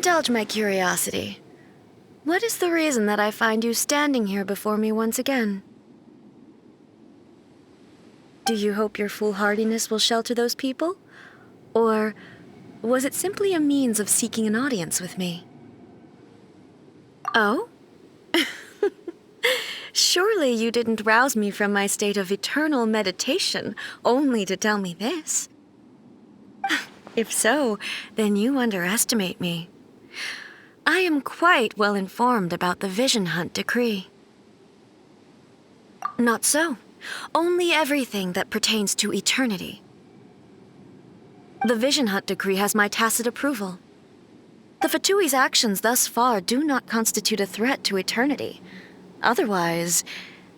Indulge my curiosity. What is the reason that I find you standing here before me once again? Do you hope your foolhardiness will shelter those people? Or was it simply a means of seeking an audience with me? Oh? Surely you didn't rouse me from my state of eternal meditation only to tell me this. If so, then you underestimate me. I am quite well informed about the Vision Hunt decree. Not so. Only everything that pertains to eternity. The Vision Hunt decree has my tacit approval. The Fatui's actions thus far do not constitute a threat to eternity. Otherwise,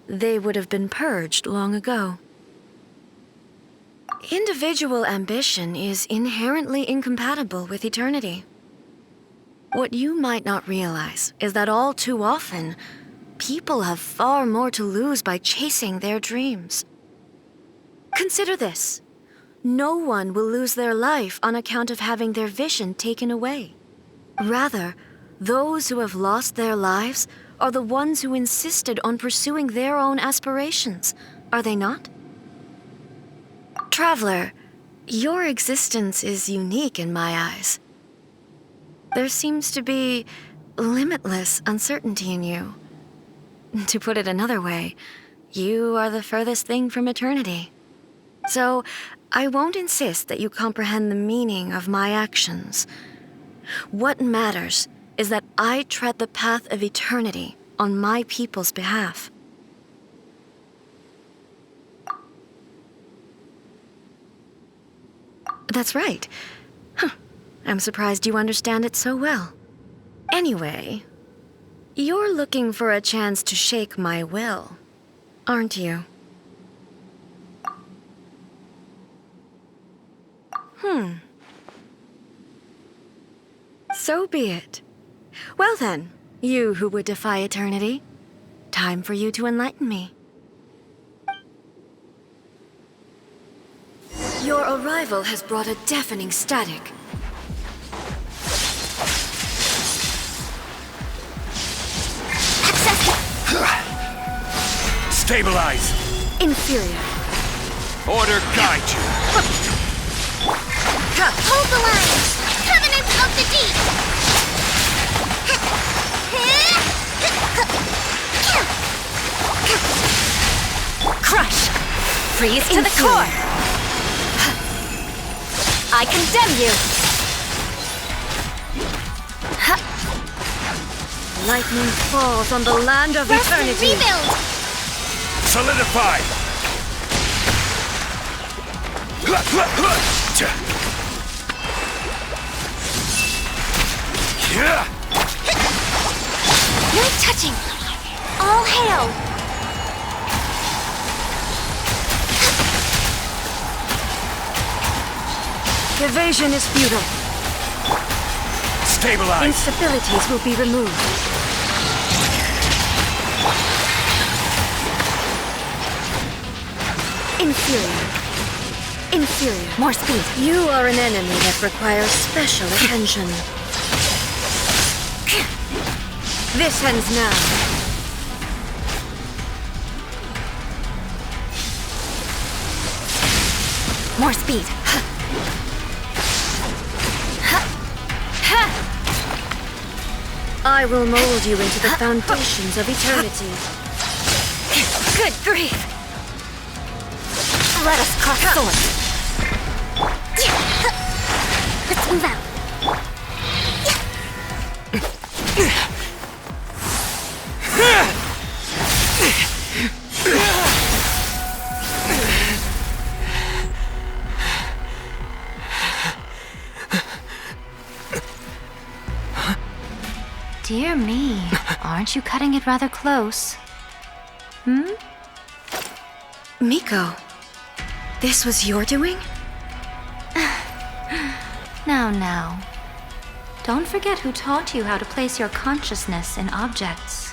they would have been purged long ago. Individual ambition is inherently incompatible with eternity. What you might not realize is that all too often, people have far more to lose by chasing their dreams. Consider this. No one will lose their life on account of having their vision taken away. Rather, those who have lost their lives are the ones who insisted on pursuing their own aspirations, are they not? Traveler, your existence is unique in my eyes. There seems to be limitless uncertainty in you. To put it another way, you are the furthest thing from eternity. So, I won't insist that you comprehend the meaning of my actions. What matters is that I tread the path of eternity on my people's behalf. That's right. I'm surprised you understand it so well. Anyway, you're looking for a chance to shake my will, aren't you? So be it. Well then, you who would defy eternity, time for you to enlighten me. Your arrival has brought a deafening static. Stabilize! Inferior. Order guide you! Hold the line! Covenant of the Deep! Crush! Freeze to the core! I condemn you! Lightning falls on the land of eternity! Rebuild! Solidify! No touching! All hail! Evasion is futile. Stabilize! Instabilities will be removed. Inferior. Inferior. More speed. You are an enemy that requires special attention. This ends now. More speed. I will mold you into the foundations of eternity. Good grief! Let us cross swords. Let's move out. Dear me, aren't you cutting it rather close? Miko, this was your doing? Now. Don't forget who taught you how to place your consciousness in objects.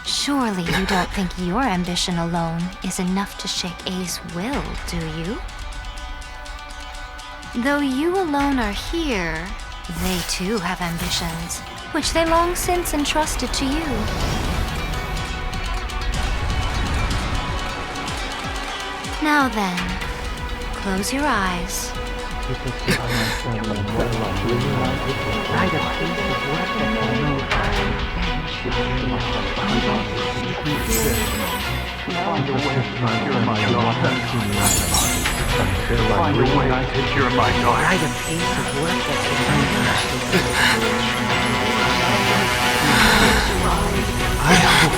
Surely you don't think your ambition alone is enough to shake A's will, do you? Though you alone are here, They too have ambitions, which they long since entrusted to you. Now then, close your eyes. I hope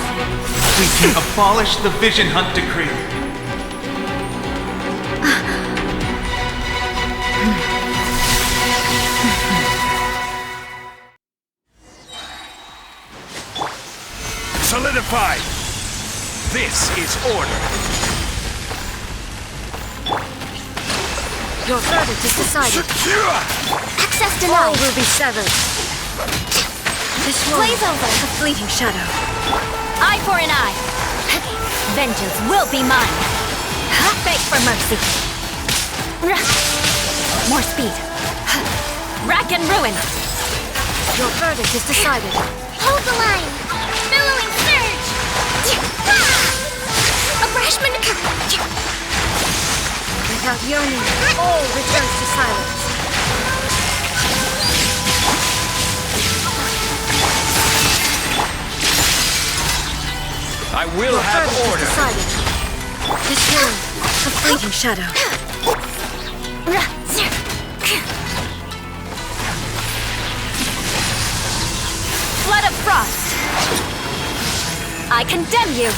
we can abolish the Vision Hunt Decree. Solidified! This is order! Your verdict is decided. Secure! Access All denied. will be severed. This one, Blaze over. a fleeting shadow. Eye for an eye. Vengeance will be mine. Beg for mercy. More speed. Rack and ruin. Your verdict is decided. Hold the line. Billowing surge. Abrashment. Without yearning, all returns to silence. I will Your have verdict order! is decided. This one, a fleeting shadow. Flood of frost. I condemn you.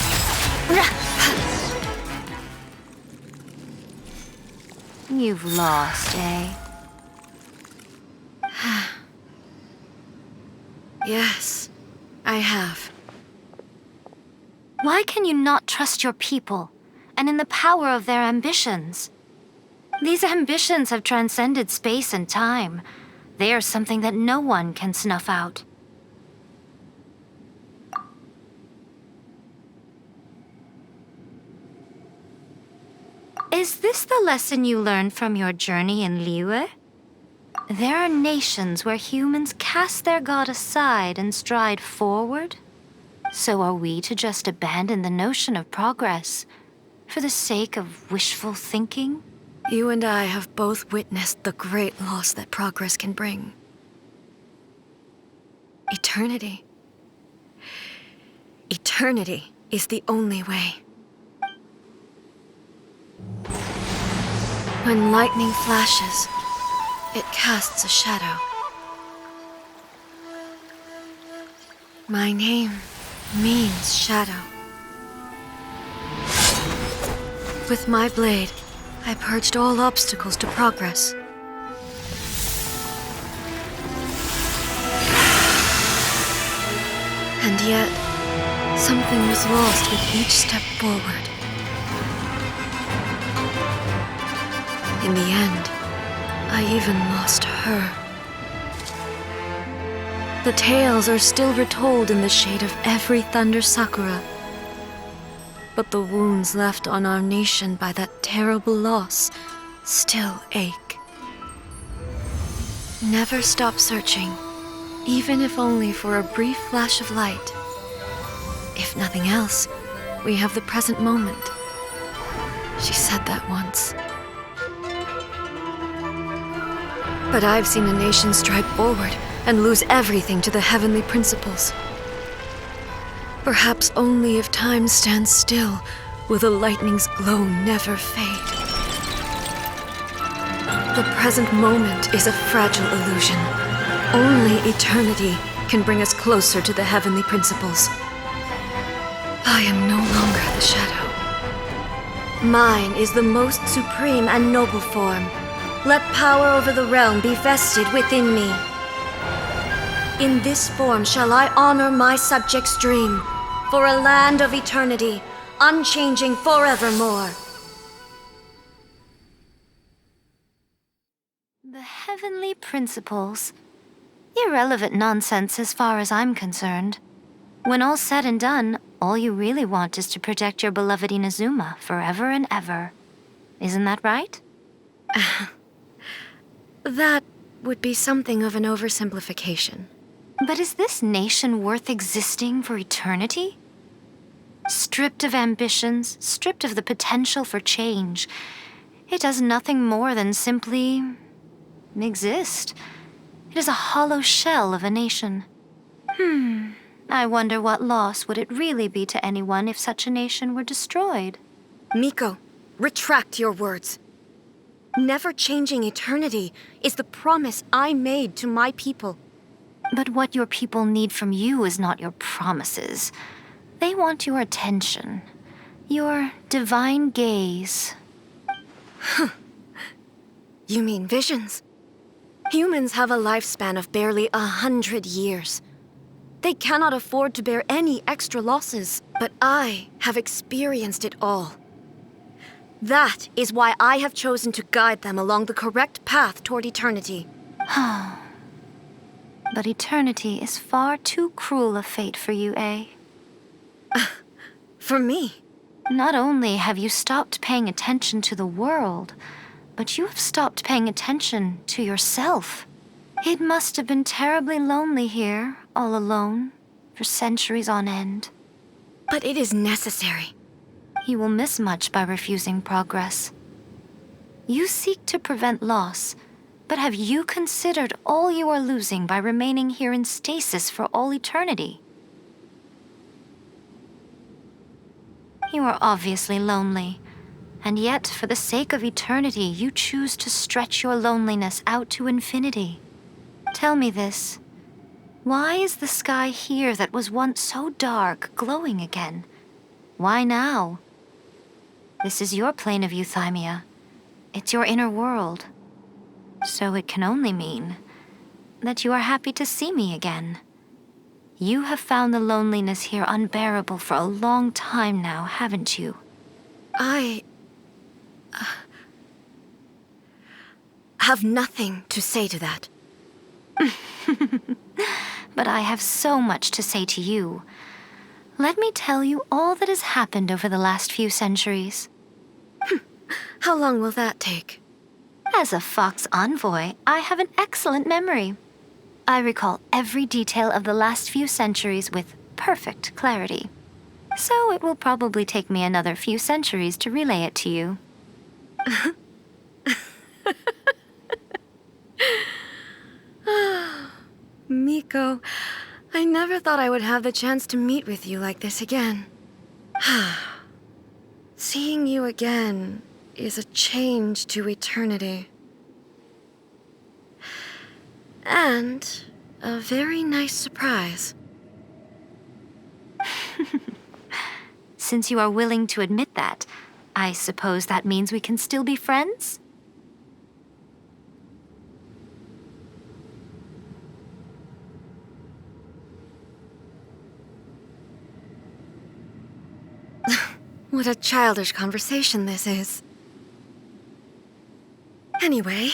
You've lost, eh? Yes, I have. Why can you not trust your people and in the power of their ambitions? These ambitions have transcended space and time. They are something that no one can snuff out. Is this the lesson you learned from your journey in Liyue? There are nations where humans cast their god aside and stride forward. So are we to just abandon the notion of progress for the sake of wishful thinking? You and I have both witnessed the great loss that progress can bring. Eternity. Eternity is the only way. When lightning flashes, it casts a shadow. My name means shadow. With my blade, I purged all obstacles to progress. And yet, something was lost with each step forward. In the end, I even lost her. The tales are still retold in the shade of every Thunder Sakura. But the wounds left on our nation by that terrible loss still ache. Never stop searching, even if only for a brief flash of light. If nothing else, we have the present moment. She said that once. But I've seen a nation stride forward and lose everything to the heavenly principles. Perhaps only if time stands still will the lightning's glow never fade. The present moment is a fragile illusion. Only eternity can bring us closer to the heavenly principles. I am no longer the shadow. Mine is the most supreme and noble form. Let power over the realm be vested within me. In this form shall I honor my subjects' dream, for a land of eternity, unchanging forevermore. The heavenly principles. Irrelevant nonsense as far as I'm concerned. When all's said and done, all you really want is to protect your beloved Inazuma forever and ever. Isn't that right? That would be something of an oversimplification. But is this nation worth existing for eternity? Stripped of ambitions, stripped of the potential for change, it does nothing more than simply exist. It is a hollow shell of a nation. I wonder what loss would it really be to anyone if such a nation were destroyed? Miko, retract your words. Never changing eternity is the promise I made to my people. But what your people need from you is not your promises. They want your attention, your divine gaze. You mean visions? Humans have a lifespan of barely 100 years. They cannot afford to bear any extra losses, but I have experienced it all. That is why I have chosen to guide them along the correct path toward eternity. But eternity is far too cruel a fate for you, eh? For me? Not only have you stopped paying attention to the world, but you have stopped paying attention to yourself. It must have been terribly lonely here, all alone, for centuries on end. But it is necessary. You will miss much by refusing progress. You seek to prevent loss, but have you considered all you are losing by remaining here in stasis for all eternity? You are obviously lonely, and yet for the sake of eternity, you choose to stretch your loneliness out to infinity. Tell me this. Why is the sky here that was once so dark glowing again? Why now? This is your plane of euthymia. It's your inner world. So it can only mean that you are happy to see me again. You have found the loneliness here unbearable for a long time now, haven't you? I have nothing to say to that. But I have so much to say to you. Let me tell you all that has happened over the last few centuries. How long will that take? As a Fox envoy, I have an excellent memory. I recall every detail of the last few centuries with perfect clarity. So it will probably take me another few centuries to relay it to you. Miko, I never thought I would have the chance to meet with you like this again. Seeing you again is a change to eternity. And a very nice surprise. Since you are willing to admit that, I suppose that means we can still be friends? What a childish conversation this is. Anyway,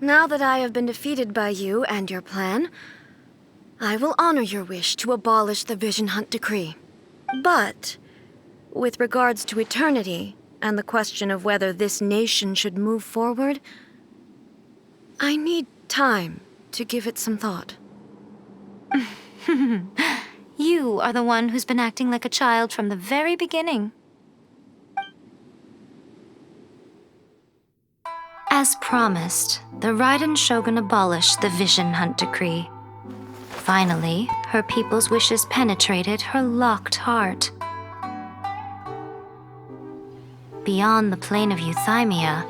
now that I have been defeated by you and your plan, I will honor your wish to abolish the Vision Hunt Decree. But, with regards to eternity and the question of whether this nation should move forward, I need time to give it some thought. You are the one who's been acting like a child from the very beginning. As promised, the Raiden Shogun abolished the Vision Hunt Decree. Finally, her people's wishes penetrated her locked heart. Beyond the plane of euthymia,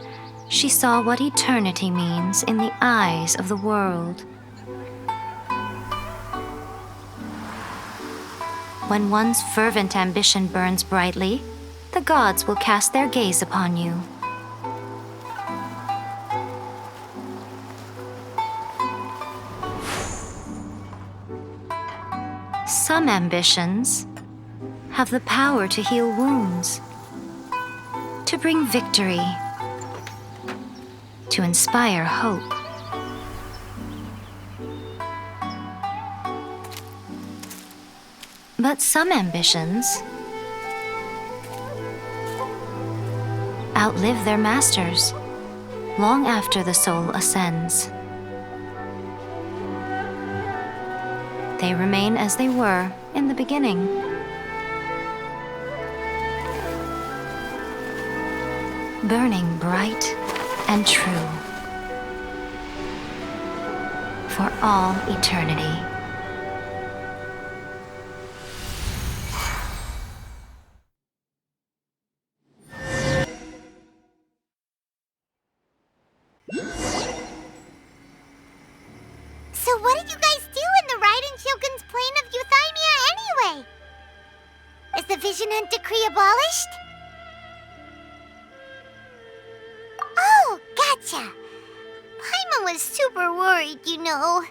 she saw what eternity means in the eyes of the world. When one's fervent ambition burns brightly, the gods will cast their gaze upon you. Some ambitions have the power to heal wounds, to bring victory, to inspire hope. But some ambitions outlive their masters long after the soul ascends. They remain as they were in the beginning. Burning bright and true for all eternity. So what did you guys do in the Raiden Shogun's plane of Euthymia anyway? Is the Vision Hunt decree abolished? Oh, gotcha. Paimon was super worried, you know.